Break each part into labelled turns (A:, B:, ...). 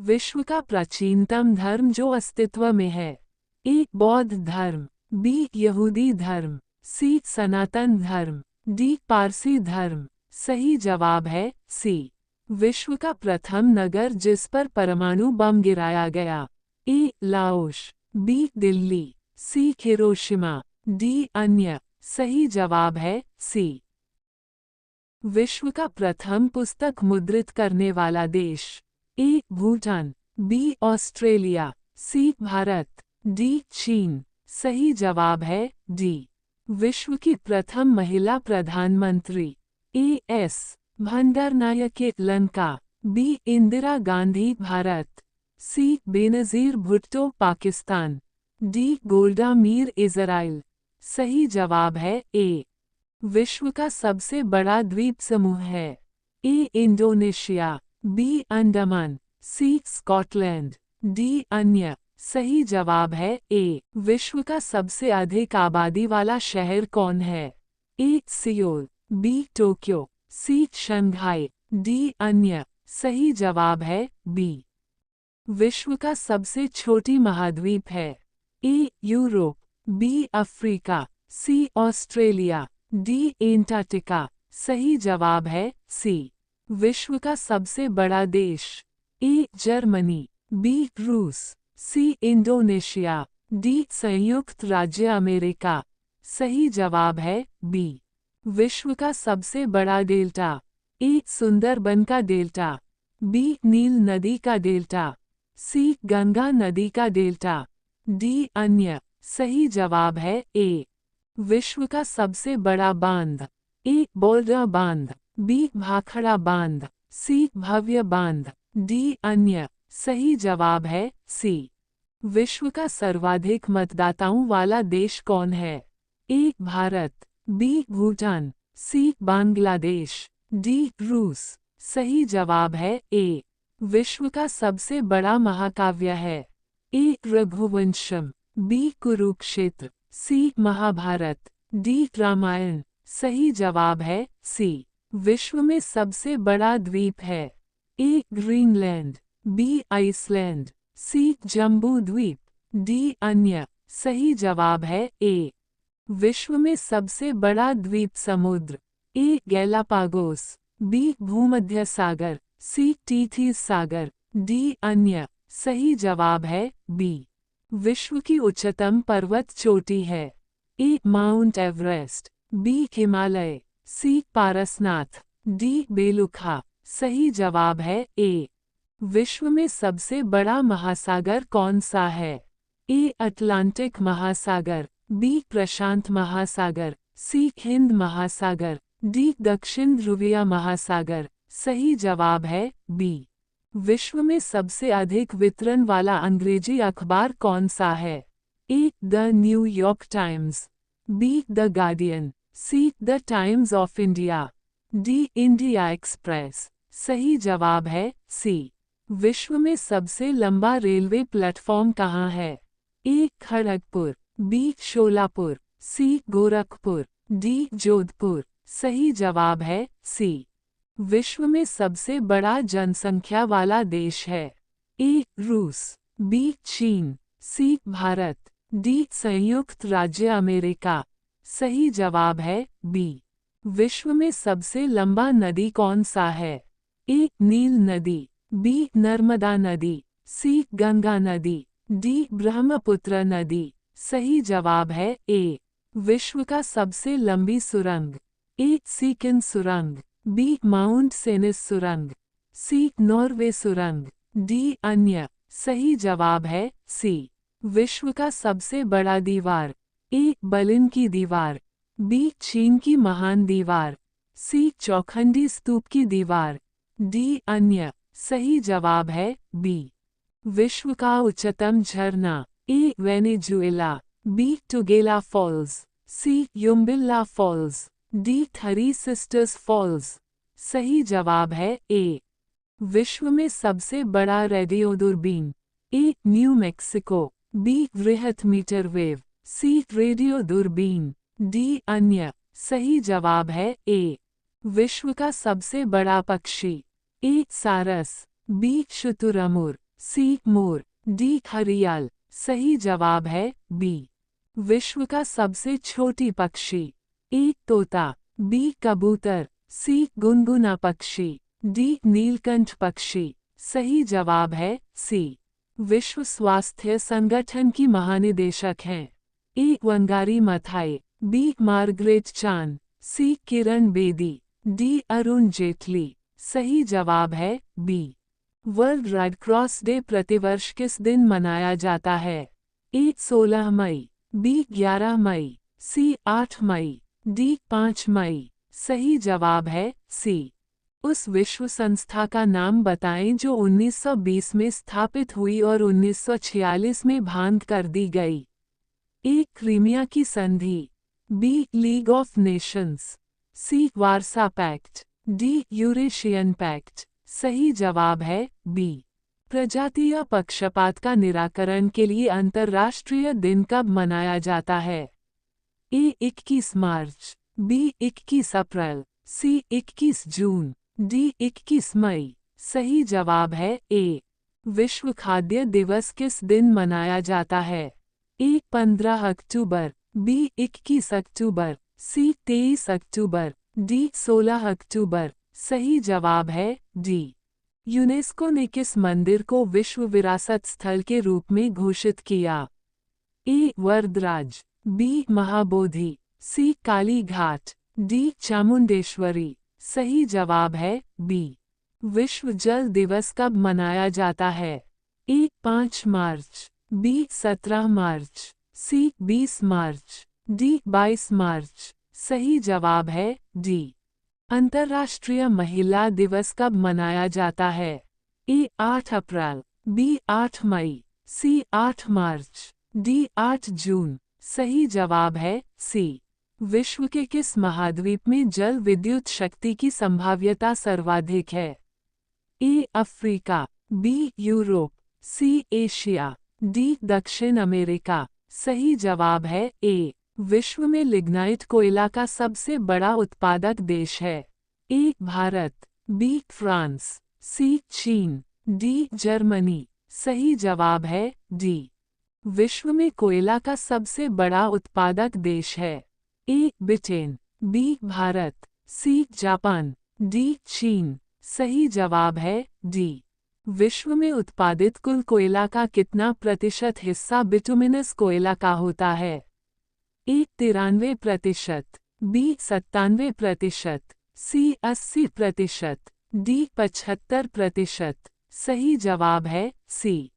A: विश्व का प्राचीनतम धर्म जो अस्तित्व में है। ए बौद्ध धर्म, बी यहूदी धर्म, सी सनातन धर्म, डी पारसी धर्म। सही जवाब है सी। विश्व का प्रथम नगर जिस पर परमाणु बम गिराया गया। ए लाओस, बी दिल्ली, सी हिरोशिमा, डी अन्य। सही जवाब है सी। विश्व का प्रथम पुस्तक मुद्रित करने वाला देश। ए भूटान, बी ऑस्ट्रेलिया, सी भारत, डी चीन। सही जवाब है डी। विश्व की प्रथम महिला प्रधानमंत्री। A S Bandaranaike Lanka, B Indira Gandhi Bharat, C Benazir Bhutto Pakistan, D Golda Meir Israel. सही जवाब है ए। विश्व का सबसे बड़ा द्वीप समूह है। ए इंडोनेशिया, बी अंडमान, सी स्कॉटलैंड, डी अन्य। सही जवाब है ए। विश्व का सबसे अधिक आबादी वाला शहर कौन है। ए सियोल, बी टोक्यो, सी शंघाई, डी अन्य। सही जवाब है बी। विश्व का सबसे छोटी महाद्वीप है। ए यूरोप, बी अफ्रीका, सी ऑस्ट्रेलिया, डी एंटार्क्टिका। सही जवाब है सी। विश्व का सबसे बड़ा देश। ए जर्मनी, बी रूस, सी इंडोनेशिया, डी संयुक्त राज्य अमेरिका। सही जवाब है बी। विश्व का सबसे बड़ा डेल्टा। ए सुंदरबन का डेल्टा, बी नील नदी का डेल्टा, सी गंगा नदी का डेल्टा, डी अन्य। सही जवाब है ए। विश्व का सबसे बड़ा बांध। ए बोल्डर बांध, बी भाखड़ा बांध, सी भव्य बांध, डी अन्य। सही जवाब है सी। विश्व का सर्वाधिक मतदाताओं वाला देश कौन है। ए भारत, बी भूटान, सी बांग्लादेश, डी रूस। सही जवाब है ए। विश्व का सबसे बड़ा महाकाव्य है। ए रघुवंशम, बी कुरुक्षेत्र, सी महाभारत, डी रामायण। सही जवाब है सी। विश्व में सबसे बड़ा द्वीप है। ए ग्रीनलैंड, बी आइसलैंड, सी जम्बू द्वीप, डी अन्य। सही जवाब है ए। विश्व में सबसे बड़ा द्वीप समुद्र। ए गैलापागोस, बी भूमध्य सागर, सी टीथीस सागर, डी अन्य। सही जवाब है बी। विश्व की उच्चतम पर्वत चोटी है। ए माउंट एवरेस्ट, बी हिमालय, सी पारसनाथ, डी बेलुखा। सही जवाब है ए। विश्व में सबसे बड़ा महासागर कौन सा है। ए अटलांटिक महासागर, बी प्रशांत महासागर, सी हिंद महासागर, डी दक्षिण ध्रुवीय महासागर। सही जवाब है बी। विश्व में सबसे अधिक वितरण वाला अंग्रेजी अखबार कौन सा है। A the New York Times, B the Guardian, C the Times of India, D India Express. सही जवाब है सी। विश्व में सबसे लंबा रेलवे प्लेटफॉर्म कहाँ है। ए खड़गपुर, बी शोलापुर, सी गोरखपुर, डी जोधपुर। सही जवाब है सी। विश्व में सबसे बड़ा जनसंख्या वाला देश है। ए रूस, बी चीन, सी भारत, डी संयुक्त राज्य अमेरिका। सही जवाब है बी। विश्व में सबसे लंबा नदी कौन सा है। ए नील नदी, बी नर्मदा नदी, सी गंगा नदी, डी ब्रह्मपुत्र नदी। सही जवाब है ए। विश्व का सबसे लंबी सुरंग। ए सिकिन सुरंग, बी माउंट सेनिस सुरंग, सी नॉर्वे सुरंग, डी अन्य। सही जवाब है सी। विश्व का सबसे बड़ा दीवार। ए बर्लिन की दीवार, बी चीन की महान दीवार, सी चौखंडी स्तूप की दीवार, डी अन्य। सही जवाब है बी। विश्व का उच्चतम झरना। A Venezuela, B Tugela Falls, C Yumbilla Falls, D Three Sisters Falls. सही जवाब है ए। विश्व में सबसे बड़ा रेडियो दूरबीन। ए न्यू मैक्सिको, बी वृहत मीटरवेव, सी रेडियो दूरबीन, डी अन्य। सही जवाब है ए। विश्व का सबसे बड़ा पक्षी। ए सारस, बी शुतुरमुर्ग, सी मोर, डी घड़ियाल, सही जवाब है बी। विश्व का सबसे छोटी पक्षी, ए तोता, बी कबूतर, सी गुनगुना पक्षी, डी नीलकंठ पक्षी, सही जवाब है सी। विश्व स्वास्थ्य संगठन की महानिदेशक हैं, A Wangari Maathai, B Margaret Chan, C Kiran Bedi, D Arun Jaitley, सही जवाब है B. World Red Cross Day प्रतिवर्ष किस दिन मनाया जाता है? ए 16 मई, बी 11 मई, सी 8 मई, डी 5 मई, सही जवाब है सी। उस विश्व संस्था का नाम बताएं जो 1920 में स्थापित हुई और 1946 में भंग कर दी गई। ए क्रीमिया की संधि, B League of Nations, C Warsaw Pact, D Eurasian Pact, सही जवाब है बी। प्रजातीय पक्षपात का निराकरण के लिए अंतर्राष्ट्रीय दिन कब मनाया जाता है? ए 21 मार्च, बी 21 अप्रैल, सी 21 जून, डी 21 मई, सही जवाब है ए। विश्व खाद्य दिवस किस दिन मनाया जाता है? ए 15 अक्टूबर, बी 21 अक्टूबर, सी 23 अक्टूबर, डी 16 अक्टूबर, सही जवाब है डी। यूनेस्को ने किस मंदिर को विश्व विरासत स्थल के रूप में घोषित किया? ए वरदराज, बी महाबोधि, सी काली घाट, डी चामुंडेश्वरी, सही जवाब है बी। विश्व जल दिवस कब मनाया जाता है? ए 5 मार्च, बी 17 मार्च, सी 20 मार्च, डी 22 मार्च, सही जवाब है डी। अंतर्राष्ट्रीय महिला दिवस कब मनाया जाता है? ए 8 अप्रैल, बी 8 मई, सी 8 मार्च, डी 8 जून, सही जवाब है सी। विश्व के किस महाद्वीप में जल विद्युत शक्ति की संभाव्यता सर्वाधिक है? A Africa, B Europe, C Asia, D दक्षिण अमेरिका, सही जवाब है ए। विश्व में लिग्नाइट कोयला का सबसे बड़ा उत्पादक देश है? ए भारत, बी फ्रांस, सी चीन, डी जर्मनी, सही जवाब है डी। विश्व में कोयला का सबसे बड़ा उत्पादक देश है? A Britain, B Bharat, C Japan, D चीन, सही जवाब है डी। विश्व में उत्पादित कुल कोयला का कितना प्रतिशत हिस्सा बिटुमिनस कोयला का होता है? ए 93%, बी 97%, सी 80%, डी 75%, सही जवाब है सी।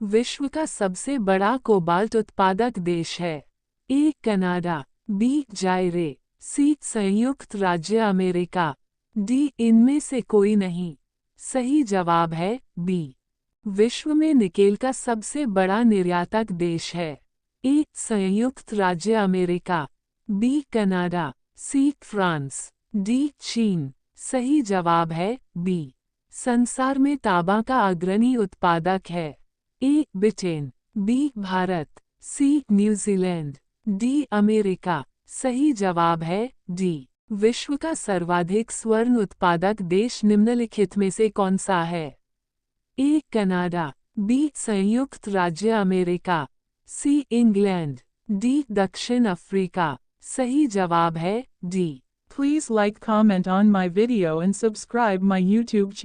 A: विश्व का सबसे बड़ा कोबाल्ट उत्पादक देश है? ए कनाडा, बी जायरे, सी संयुक्त राज्य अमेरिका, डी इनमें से कोई नहीं, सही जवाब है बी। विश्व में निकेल का सबसे बड़ा निर्यातक देश है? ए संयुक्त राज्य America, B Canada, C France, D चीन, सही जवाब है बी। संसार में तांबा का अग्रणी उत्पादक है? A Britain, B Bharat, C New Zealand, D America, सही जवाब है डी। विश्व का सर्वाधिक स्वर्ण उत्पादक देश निम्नलिखित में से कौन सा है? ए कनाडा, बी संयुक्त राज्य अमेरिका, सी इंग्लैंड, डी दक्षिण अफ्रीका, सही जवाब है D.
B: Please like, comment on my video and subscribe my YouTube channel.